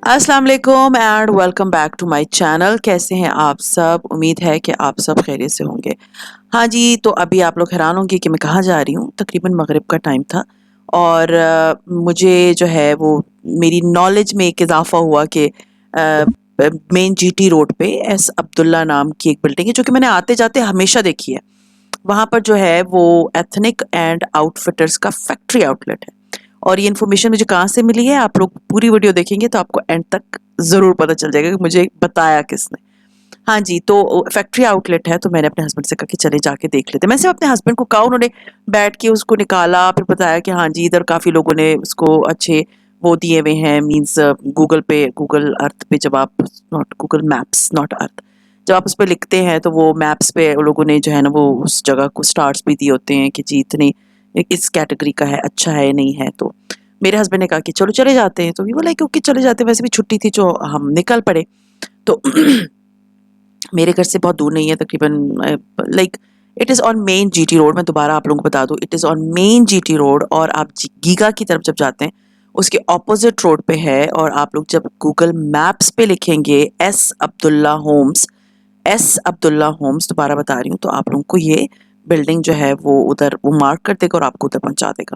अस्सलाम वालेकुम and welcome back to my channel. कैसे हैं आप सब? उम्मीद है कि आप सब खैरियत से होंगे। हाँ जी, तो अभी आप लोग हैरान होंगे कि मैं कहाँ जा रही हूँ। तकरीबन मगरिब का टाइम था और मुझे जो है वो मेरी नॉलेज में एक इजाफा हुआ कि मेन जीटी रोड पे एस अब्दुल्ला नाम की एक बिल्डिंग है जो कि मैंने आते जाते हमेशा देखी है। वहाँ पर जो है वो एथनिक एंड आउटफिटर्स का फैक्ट्री आउटलेट है। और ये इन्फॉर्मेशन मुझे कहाँ से मिली है, आप लोग पूरी वीडियो देखेंगे तो आपको एंड तक ज़रूर पता चल जाएगा कि मुझे बताया किसने। हाँ जी, तो फैक्ट्री आउटलेट है, तो मैंने अपने हस्बैंड से कहा कि चले जाके देख लेते हैं। मैं सिर्फ अपने हस्बैंड को कहा, उन्होंने बैठ के उसको निकाला, फिर बताया कि हाँ जी, इधर काफ़ी लोगों ने उसको अच्छे वो दिए हुए हैं, मीन्स गूगल पे, गूगल अर्थ पे जब आप, not Google maps, not earth, जब आप उस पे लिखते हैं तो वो मैप्स पे उन लोगों ने जो है ना वो उस जगह को स्टार्स भी दिए होते हैं कि जी इतनी इस कैटेगरी का है, अच्छा है नहीं है। तो मेरे हस्बैंड ने कहा कि चलो चले जाते हैं, तो भी बोला कि ओके चले जाते हैं, वैसे भी छुट्टी थी जो हम निकल पड़े। तो मेरे घर से बहुत दूर नहीं है, तकरीबन like it is on main GT road. मैं दोबारा आप लोगों को बता दूं, it is on main GT road और आप गीगा की तरफ जब जाते हैं उसके ऑपोजिट रोड पे है। और आप लोग जब गूगल मैप्स पे लिखेंगे S Abdullah homes, S Abdullah homes, दोबारा बता रही हूँ, तो आप लोगों को ये बिल्डिंग जो है वो उधर वो मार्क कर देगा और आपको उधर पहुंचा देगा।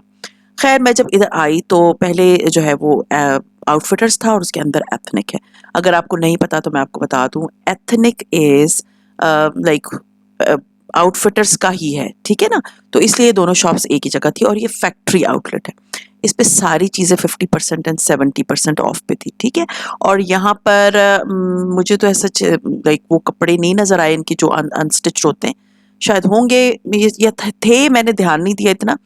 खैर मैं जब इधर आई तो पहले जो है वो आउटफिटर्स था और उसके अंदर एथनिक है। अगर आपको नहीं पता तो मैं आपको बता दूं, एथनिक इज लाइक आउटफिटर्स का ही है, ठीक है ना। तो इसलिए दोनों शॉप्स एक ही जगह थी और ये फैक्ट्री आउटलेट है। इस पे सारी चीज़ें 50% एंड 70% ऑफ पे थी, ठीक है। और यहाँ पर मुझे तो ऐसा लाइक वो कपड़े नहीं नज़र आए इनके जो अनस्टिच होते हैं, शायद होंगे या थे, मैंने ध्यान नहीं दिया इतना।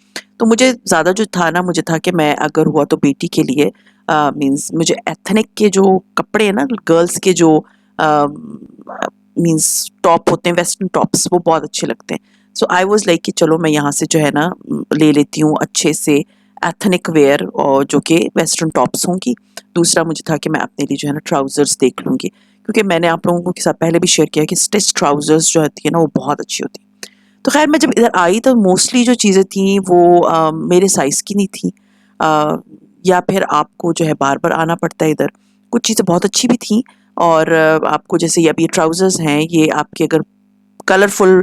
तो मुझे ज़्यादा जो था ना, मुझे था कि मैं अगर हुआ तो बेटी के लिए मीन्स मुझे एथनिक के जो कपड़े हैं ना, गर्ल्स के जो मीन्स टॉप होते हैं, वेस्टर्न टॉप्स, वो बहुत अच्छे लगते हैं। सो आई वाज लाइक कि चलो मैं यहाँ से जो है ना ले लेती हूँ अच्छे से एथनिक वेयर और जो कि वेस्टर्न टॉप्स होंगी। दूसरा मुझे था कि मैं अपने लिए जो है ना ट्राउज़र्स देख लूँगी, क्योंकि मैंने आप लोगों के साथ पहले भी शेयर किया कि स्टिच ट्राउज़र्स जो होती है ना वो बहुत अच्छी होती है। तो खैर मैं जब इधर आई तो मोस्टली जो चीज़ें थी वो मेरे साइज़ की नहीं थी, अ, या फिर आपको जो है बार-बार आना पड़ता है इधर। कुछ चीज़ें बहुत अच्छी भी थी और आपको जैसे अब ये ट्राउज़र्स हैं, ये आपके अगर कलरफुल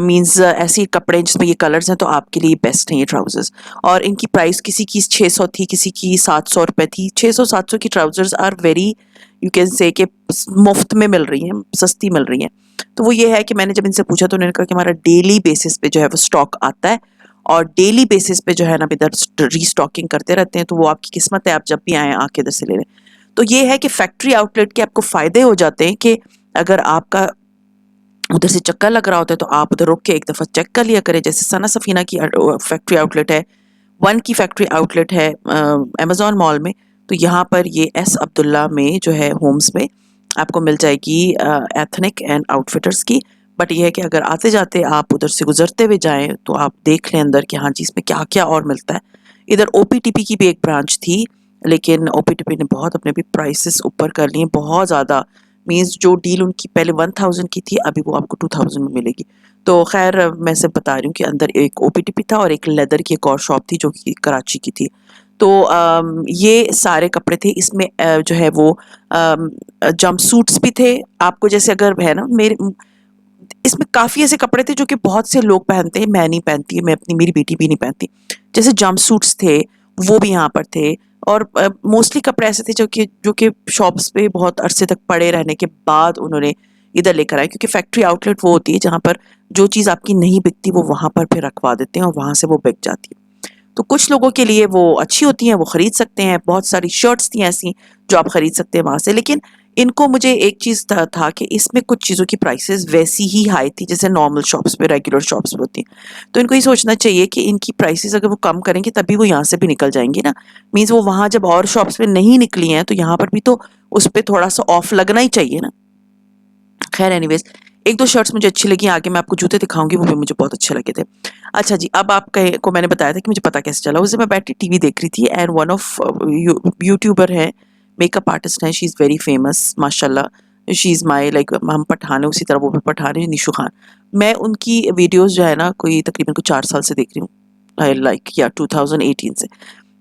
मीन्स ऐसे कपड़े जिसमें ये कलर्स हैं तो आपके लिए बेस्ट हैं ये ट्राउज़र्स। और इनकी प्राइस किसी की 600 थी, किसी की 700 रुपए थी। 600-700 की trousers are very, you can say कि मुफ्त में मिल रही हैं, सस्ती मिल रही हैं। तो वो ये है कि मैंने जब इनसे पूछा तो उन्होंने कहा कि हमारा डेली बेसिस पे जो है वो स्टॉक आता है और डेली बेसिस पे जो है ना इधर रीस्टॉकिंग करते रहते हैं। तो वो आपकी किस्मत है, आप जब भी आएँ आके इधर से ले लें। तो ये है कि फैक्ट्री आउटलेट के आपको फ़ायदे हो जाते हैं कि अगर आपका उधर से चक्कर लग रहा होता है तो आप उधर रुक के एक दफ़ा चेक कर लिया करें। जैसे सना सफीना की फैक्ट्री आउटलेट है, वन की फैक्ट्री आउटलेट है अमेज़न मॉल में। तो यहाँ पर ये एस अब्दुल्ला में जो है होम्स में आपको मिल जाएगी एथनिक एंड आउटफिटर्स की। बट ये है कि अगर आते-जाते आप उधर से गुज़रते हुए जाएँ तो आप देख लें अंदर कि हाँ जी, इसमें क्या-क्या और मिलता है। इधर ओपीटीपी की भी एक ब्रांच थी, लेकिन ओपीटीपी ने बहुत अपने भी प्राइसेस ऊपर कर लिए, बहुत ज़्यादा। मीन्स जो डील उनकी पहले 1000 की थी, अभी वो आपको 2000 में मिलेगी। तो खैर मैं सिर्फ बता रही हूँ कि अंदर एक ओपीटीपी था और एक लेदर की एक और शॉप थी जो कि कराची की थी। तो ये सारे कपड़े थे इसमें, जो है वो जंपसूट्स भी थे। आपको जैसे अगर है ना मेरे इसमें काफ़ी ऐसे कपड़े थे जो कि बहुत से लोग पहनते हैं, मैं नहीं पहनती, मैं अपनी मेरी बेटी भी नहीं पहनती। जैसे जंपसूट्स थे, वो भी यहाँ पर थे। और मोस्टली कपड़े ऐसे थे जो कि शॉप्स पे बहुत अरसे तक पड़े रहने के बाद उन्होंने इधर लेकर आए, क्योंकि फैक्ट्री आउटलेट वो होती है जहाँ पर जो चीज़ आपकी नहीं बिकती वो वहाँ पर फिर रखवा देते हैं और वहाँ से वो बिक जाती है। तो कुछ लोगों के लिए वो अच्छी होती हैं, वो खरीद सकते हैं। बहुत सारी शर्ट्स थी ऐसी जो आप खरीद सकते हैं वहाँ से। लेकिन इनको मुझे एक चीज़ था कि इसमें कुछ चीज़ों की प्राइसेस वैसी ही हाई थी जैसे नॉर्मल शॉप्स पे, रेगुलर शॉप्स पे होती हैं। तो इनको ये सोचना चाहिए कि इनकी प्राइसेस अगर वो कम करेंगे तभी वो यहाँ से भी निकल जाएंगी ना। मीन्स वो वहाँ जब और शॉप्स पे नहीं निकली हैं तो यहाँ पर भी तो उस पर थोड़ा सा ऑफ लगना ही चाहिए ना। खैर एनीवेज, एक दो शर्ट्स मुझे अच्छी लगी, आगे मैं आपको जूते दिखाऊंगी, वो भी मुझे बहुत अच्छे लगे थे। अच्छा जी, अब आप को मैंने बताया था कि मुझे पता कैसे चला। उस दिन मैं बैठी टीवी देख रही थी एंड वन ऑफ यूट्यूबर है, मेकअप आर्टिस्ट है, शी इज़ वेरी फेमस माशाल्लाह। शी इज़ माई लाइक, हम पठान है उसी तरह वो भी पठान है, निशु खान। मैं उनकी वीडियोस जो है ना कोई तकरीबन कुछ 4 साल से देख रही हूँ, लाइक या 2018 से।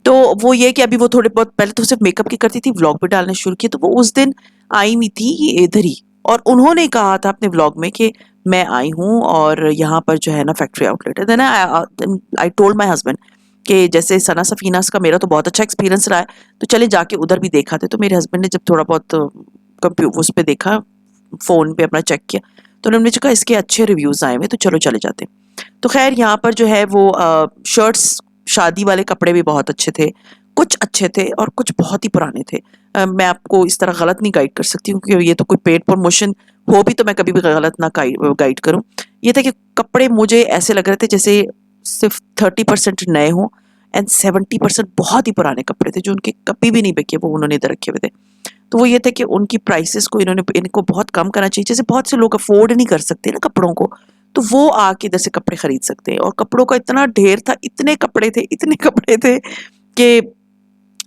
तो वो ये कि अभी वो थोड़े बहुत पहले तो सिर्फ मेकअप की करती थी, व्लॉग भी डालने शुरू किए, तो वो उस दिन आई हुई थी ये इधर ही, और उन्होंने कहा था अपने व्लॉग में कि मैं आई हूँ और यहाँ पर जो है ना फैक्ट्री आउटलेट है। Then I told my husband कि जैसे सना सफीनास का मेरा तो बहुत अच्छा एक्सपीरियंस रहा है, तो चले जाके उधर भी देखा थे। तो मेरे हस्बैंड ने जब थोड़ा बहुत कंप्यूटर उस पर देखा, फ़ोन पे अपना चेक किया, तो उन्होंने मुझे कहा इसके अच्छे रिव्यूज़ आए हुए, तो चलो चले जाते हैं। तो खैर यहाँ पर जो है वो शर्ट्स, शादी वाले कपड़े भी बहुत अच्छे थे, कुछ अच्छे थे और कुछ बहुत ही पुराने थे। मैं आपको इस तरह गलत नहीं गाइड कर सकती हूँ, क्योंकि ये तो कोई पेड प्रमोशन हो भी तो मैं कभी भी गलत ना गाइड करूँ। ये था कि कपड़े मुझे ऐसे लग रहे थे जैसे सिर्फ 30% नए हों एंड 70% बहुत ही पुराने कपड़े थे जो उनके कभी भी नहीं बिके, वो उन्होंने इधर रखे हुए थे। तो वो ये थे कि उनकी प्राइसेस को इनको बहुत कम करना चाहिए, जैसे बहुत से लोग अफोर्ड नहीं कर सकते ना कपड़ों को, तो वो आके इधर से कपड़े खरीद सकते हैं। और कपड़ों का इतना ढेर था, इतने कपड़े थे कि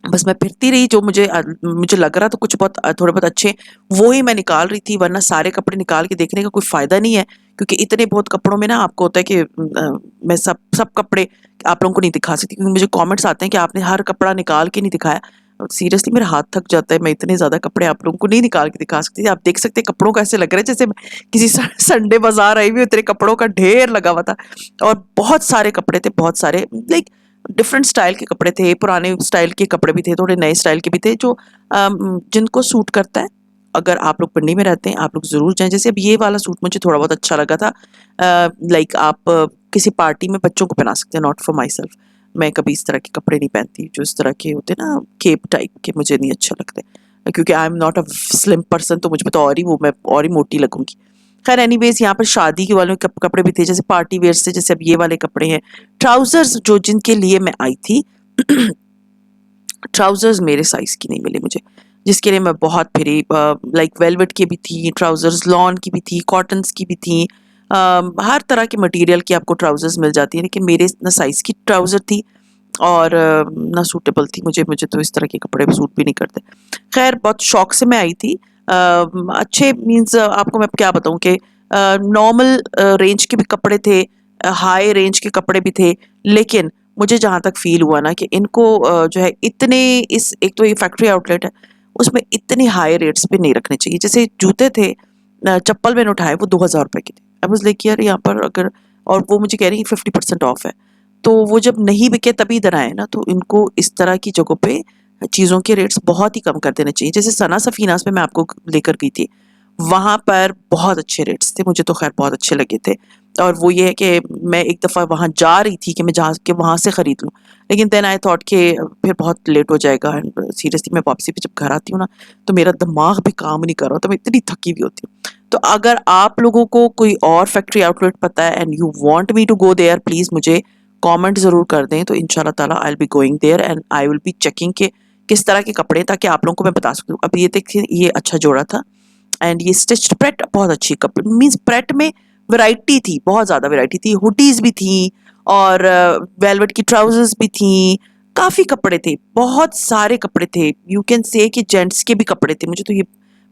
बस मैं फिरती रही, जो मुझे लग रहा था कुछ बहुत थोड़े बहुत अच्छे, वो ही मैं निकाल रही थी, वरना सारे कपड़े निकाल के देखने का कोई फ़ायदा नहीं है, क्योंकि इतने बहुत कपड़ों में ना आपको होता है कि मैं सब सब कपड़े आप लोगों को नहीं दिखा सकती, क्योंकि मुझे कमेंट्स आते हैं कि आपने हर कपड़ा निकाल के नहीं दिखाया। सीरियसली मेरा हाथ थक जाता है, मैं इतने ज़्यादा कपड़े आप लोगों को नहीं निकाल के दिखा सकती। आप देख सकते हैं कपड़ों का ऐसे लग रहा है जैसे किसी संडे बाज़ार आई हुई हो, इतने कपड़ों का ढेर लगा हुआ था। और बहुत सारे कपड़े थे, बहुत सारे, लाइक डिफरेंट स्टाइल के कपड़े थे, पुराने स्टाइल के कपड़े भी थे, थोड़े नए स्टाइल के भी थे, जो जिनको सूट करता है। अगर आप लोग पिंडी में रहते हैं, आप लोग ज़रूर जाएँ। जैसे अब ये वाला सूट मुझे थोड़ा बहुत अच्छा लगा था। लाइक आप किसी पार्टी में बच्चों को पहना सकते हैं, नॉट फॉर माई सेल्फ। मैं कभी इस तरह के कपड़े नहीं पहनती, जो इस तरह के होते हैं ना केप टाइप के, मुझे नहीं अच्छे लगते, क्योंकि आई am not a slim person, तो मुझे पता और ही वो मैं और ही मोटी लगूंगी। खैर एनीवेज यहाँ पर शादी के वाले कपड़े भी थे, जैसे पार्टी वेयर से, जैसे अब ये वाले कपड़े हैं। ट्राउजर्स जो जिनके लिए मैं आई थी ट्राउजर्स मेरे साइज की नहीं मिले मुझे, जिसके लिए मैं बहुत फिरी। लाइक वेलवेट की भी थी ट्राउजर्स, लॉन की भी थी, कॉटन्स की भी थी, हर तरह के मटेरियल की आपको ट्राउजर्स मिल जाती है, लेकिन मेरे ना साइज की ट्राउजर थी और ना सूटेबल थी। मुझे तो इस तरह के कपड़े सूट भी नहीं करते। खैर बहुत शौक से मैं आई थी। अच्छे मीन्स आपको मैं क्या बताऊं कि नॉर्मल रेंज के भी कपड़े थे, हाई रेंज के कपड़े भी थे, लेकिन मुझे जहाँ तक फील हुआ ना कि इनको जो है इतने, इस एक तो ये फैक्ट्री आउटलेट है, उसमें इतने हाई रेट्स पे नहीं रखने चाहिए। जैसे जूते थे, चप्पल मैंने उठाए वो 2000 रुपए के थे। आई वाज लाइक यार यहाँ पर अगर, और वो मुझे कह रही है 50% ऑफ है, तो वो जब नहीं बिके तभी इधर आए ना, तो इनको इस तरह की जगहों पे चीज़ों के रेट्स बहुत ही कम कर देने चाहिए। जैसे सना सफीनास में मैं आपको लेकर गई थी, वहाँ पर बहुत अच्छे रेट्स थे, मुझे तो खैर बहुत अच्छे लगे थे। और वो ये है कि मैं एक दफ़ा वहाँ जा रही थी कि मैं जा के वहाँ से ख़रीद लूँ, लेकिन देन आई थॉट कि फिर बहुत लेट हो जाएगा, एंड सीरियसली मैं वापसी पे जब घर आती हूँ ना, तो मेरा दिमाग भी काम नहीं कर रहा, तो मैं इतनी थकी हुई होती हूँ। तो अगर आप लोगों को कोई और फैक्ट्री आउटलेट पता है and you want me to go there, please मुझे कमेंट ज़रूर कर दें, तो इंशाल्लाह ताला I will be going there and I will be checking के किस तरह के कपड़े, ताकि आप लोगों को मैं बता सकूँ। अब ये देखिए, ये अच्छा जोड़ा था, एंड ये स्टिच्ड प्रेट बहुत अच्छी कपड़े, मीन्स प्रेट में वैरायटी थी, बहुत ज़्यादा वैरायटी थी, हुडीज़ भी थी और वेलवेट की ट्राउजर्स भी थी, काफ़ी कपड़े थे, बहुत सारे कपड़े थे। यू कैन से कि जेंट्स के भी कपड़े थे, मुझे तो ये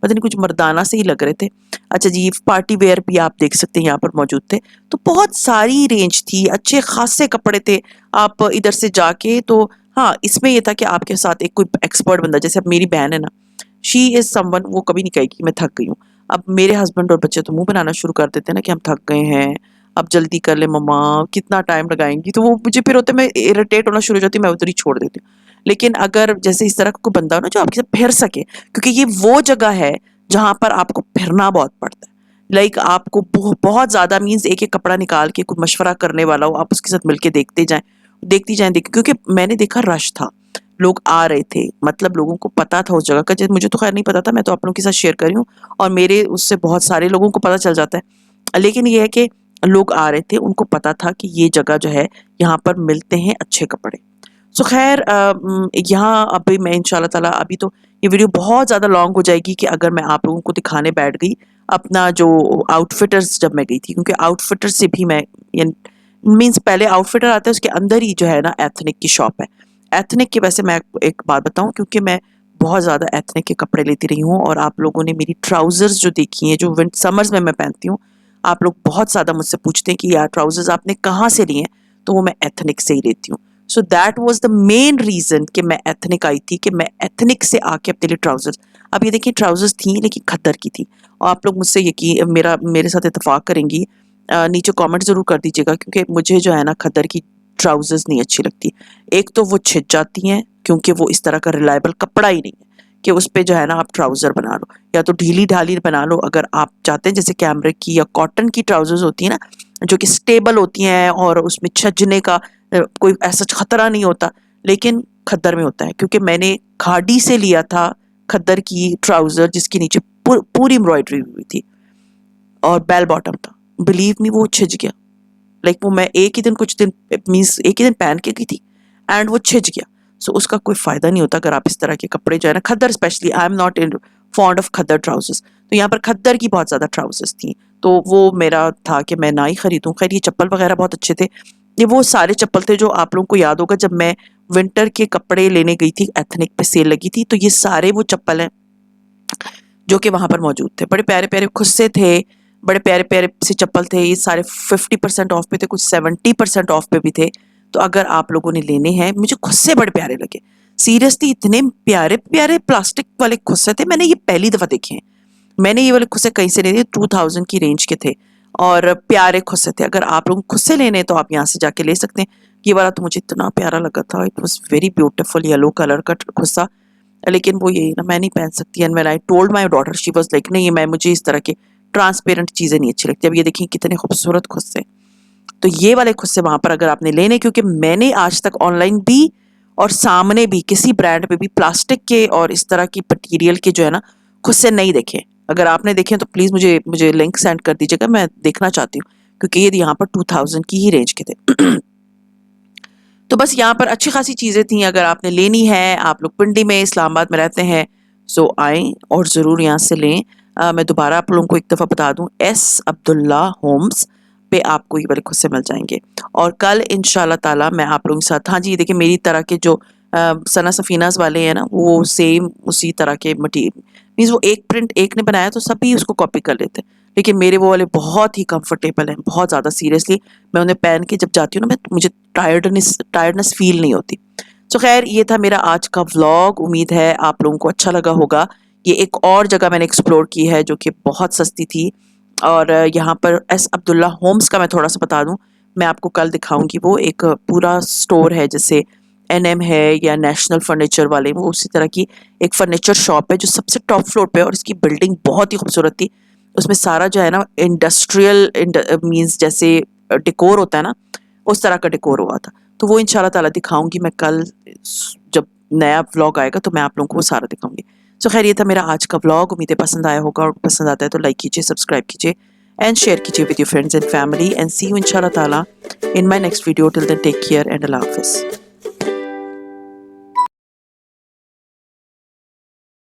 पता नहीं कुछ मर्दाना से ही लग रहे थे। अच्छा जी, पार्टी वेयर भी आप देख सकते हैं यहाँ पर मौजूद थे, तो बहुत सारी रेंज थी, अच्छे खासे कपड़े थे। आप इधर से जाके तो, हाँ इसमें ये था कि आपके साथ एक कोई एक्सपर्ट बंदा, जैसे अब मेरी बहन है ना, शी इज़ समवन, वो कभी नहीं कहेगी कि मैं थक गई हूँ। अब मेरे हस्बैंड और बच्चे तो मुँह बनाना शुरू कर देते हैं ना कि हम थक गए हैं, अब जल्दी कर ले मम्मा, कितना टाइम लगाएँगी? तो वो मुझे फिर होता है, मैं इरिटेट होना शुरू हो जाती हूँ, मैं उधर ही छोड़ देती हूँ। लेकिन अगर जैसे इस तरह का कोई बंदा हो ना जो आपके साथ फिर सके, क्योंकि ये वो जगह है जहाँ पर आपको फिरना बहुत पड़ता है। लाइक आपको बहुत ज़्यादा, मीन्स एक-एक कपड़ा निकाल के कोई मशवरा करने वाला हो, आप उसके साथ मिलके देखती जाएँ, क्योंकि मैंने देखा रश था। लोग आ रहे थे, मतलब लोगों को पता था उस जगह का, जैसे मुझे तो खैर नहीं पता था, मैं तो आप लोगों के साथ शेयर कर रही हूँ और मेरे उससे बहुत सारे लोगों को पता चल जाता है। लेकिन ये है कि लोग आ रहे थे, उनको पता था कि ये जगह जो है, यहाँ पर मिलते हैं अच्छे कपड़े। सो खैर यहाँ अभी मैं इंशाल्लाह ताला, अभी तो ये वीडियो बहुत ज़्यादा लॉन्ग हो जाएगी कि अगर मैं आप लोगों को दिखाने बैठ गई अपना जो आउटफिटर्स जब मैं गई थी, क्योंकि आउटफिटर से भी मैं, मीन्स पहले आउटफिटर आता है, उसके अंदर ही जो है ना एथनिक की शॉप है। एथनिक की, वैसे मैं एक बात बताऊँ, क्योंकि मैं बहुत ज़्यादा एथनिक के कपड़े लेती रही हूँ और आप लोगों ने मेरी ट्राउज़र्स जो देखी हैं, जो समर्स में मैं पहनती हूँ, आप लोग बहुत ज़्यादा मुझसे पूछते हैं कि यार ट्राउज़र्स आपने कहाँ से लिए हैं? तो वो मैं एथनिक से ही लेती हूँ। So that was the main reason कि मैं एथनिक आई थी, कि मैं एथनिक से आके अपने लिए ट्राउज़र्स, अब ये देखिए ट्राउज़र्स थी लेकिन खद्दर की थी। और आप लोग मुझसे यकीन मेरे साथ इत्तेफ़ाक करेंगी, नीचे कमेंट ज़रूर कर दीजिएगा, क्योंकि मुझे जो है ना खद्दर की ट्राउज़र्स नहीं अच्छी लगती। एक तो वो छिद जाती हैं, क्योंकि वो इस तरह का रिलायबल कपड़ा ही नहीं है कि उस पे जो है ना आप ट्राउज़र बना लो, या तो ढीली-ढाली बना लो अगर आप चाहते हैं, जैसे कैमरिक की या कॉटन की ट्राउज़र्स होती हैं ना, जो कि स्टेबल होती हैं और उसमें छजने का कोई ऐसा खतरा नहीं होता, लेकिन खद्दर में होता है, क्योंकि मैंने खाड़ी से लिया था खद्दर की ट्राउज़र, जिसके नीचे पूरी एम्ब्रॉयडरी हुई थी और बेल बॉटम था। बिलीव मी वो छिज गया, लाइक वो मैं एक ही दिन, कुछ दिन मीन्स एक ही दिन पहन के गई थी एंड वो छिज गया। सो उसका कोई फ़ायदा नहीं होता अगर आप इस तरह के कपड़े जो है ना, khaddar specially, I am not in fond of khaddar trousers, तो यहाँ पर खद्दर की बहुत ज़्यादा ट्राउज़र्स थी, तो वो मेरा था कि मैं ना ही खरीदूँ। खैर ये चप्पल वगैरह बहुत अच्छे थे, ये वो सारे चप्पल थे जो आप लोगों को याद होगा जब मैं विंटर के कपड़े लेने गई थी, एथनिक पे सेल लगी थी, तो ये सारे वो चप्पल हैं जो कि वहाँ पर मौजूद थे। बड़े प्यारे-प्यारे खुस्से थे, बड़े प्यारे-प्यारे से चप्पल थे, ये सारे 50% ऑफ पे थे, कुछ 70% ऑफ पे भी थे। तो अगर आप लोगों ने लेने हैं, मुझे खुस्से बड़े प्यारे लगे। सीरियसली इतने प्यारे-प्यारे प्लास्टिक वाले खुस्से थे, मैंने ये पहली दफ़ा देखे हैं। मैंने ये वाले खुस्से कहीं से नहीं थे, 2000 की रेंज के थे और प्यारे खुस्से थे। अगर आप लोगों को खुस्से लेने हैं तो आप यहाँ से जाके ले सकते हैं। ये वाला तो मुझे इतना प्यारा लगा था, it was very beautiful yellow colour का खुस्सा, लेकिन वो यही ना, मैं नहीं पहन सकती। And when I told my daughter she was like नहीं, मैं मुझे इस तरह के ट्रांसपेरेंट चीज़ें नहीं अच्छी लगती। अब ये देखिए कितने खूबसूरत खुस्से, तो ये वाले खुस्से वहाँ पर अगर आपने लेने, क्योंकि मैंने आज तक ऑनलाइन भी और सामने भी किसी ब्रांड पे भी प्लास्टिक के और इस तरह की मटेरियल के जो है ना खुस्से नहीं देखे। अगर आपने देखे तो प्लीज़ मुझे लिंक सेंड कर दीजिएगा, मैं देखना चाहती हूँ, क्योंकि ये यहाँ पर 2000 की ही रेंज के थे। तो बस यहाँ पर अच्छी खासी चीज़ें थी, अगर आपने लेनी है, आप लोग पिंडी में इस्लामाबाद में रहते हैं, सो आएँ और ज़रूर यहाँ से लें। मैं दोबारा आप लोगों को एक दफ़ा बता दूँ, एस अब्दुल्ला होम्स पे आपको ये वाले खुस्से मिल जाएँगे। और कल इंशाल्लाह ताला मैं आप लोगों के साथ, हाँ जी, देखिए मेरी तरह के जो सना सफ़ीनाज़ वाले हैं ना, वो सेम उसी तरह के मीन्स वो एक प्रिंट एक ने बनाया तो सभी उसको कॉपी कर लेते हैं। लेकिन मेरे वो वाले बहुत ही कंफर्टेबल हैं, बहुत ज़्यादा, सीरियसली मैं उन्हें पहन के जब जाती हूँ ना, मुझे टायर्डनेस फ़ील नहीं होती। सो खैर ये था मेरा आज का व्लॉग, उम्मीद है आप लोगों को अच्छा लगा होगा। ये एक और जगह मैंने एक्सप्लोर की है जो कि बहुत सस्ती थी, और यहाँ पर एस अब्दुल्ला होम्स का मैं थोड़ा-सा बता दूँ, मैं आपको कल दिखाऊँगी। वो एक पूरा स्टोर है, जैसे एनएम है या नेशनल फर्नीचर वाले, वो उसी तरह की एक फर्नीचर शॉप है जो सबसे टॉप फ्लोर पे है, और इसकी बिल्डिंग बहुत ही खूबसूरत थी। उसमें सारा जो है ना इंडस्ट्रियल मीन्स जैसे डेकोर होता है ना, उस तरह का डेकोर हुआ था। तो वो इंशाल्लाह ताला दिखाऊँगी मैं कल, जब नया व्लॉग आएगा तो मैं आप लोगों को वो सारा दिखाऊँगी। सो खैर ये था मेरा आज का व्लॉग, उम्मीद है पसंद आया होगा, और पसंद आता है तो लाइक कीजिए, सब्सक्राइब कीजिए एंड शेयर कीजिए with your friends and family, and see you इंशाल्लाह ताला in my next video. Till then, take care and Allah Hafiz.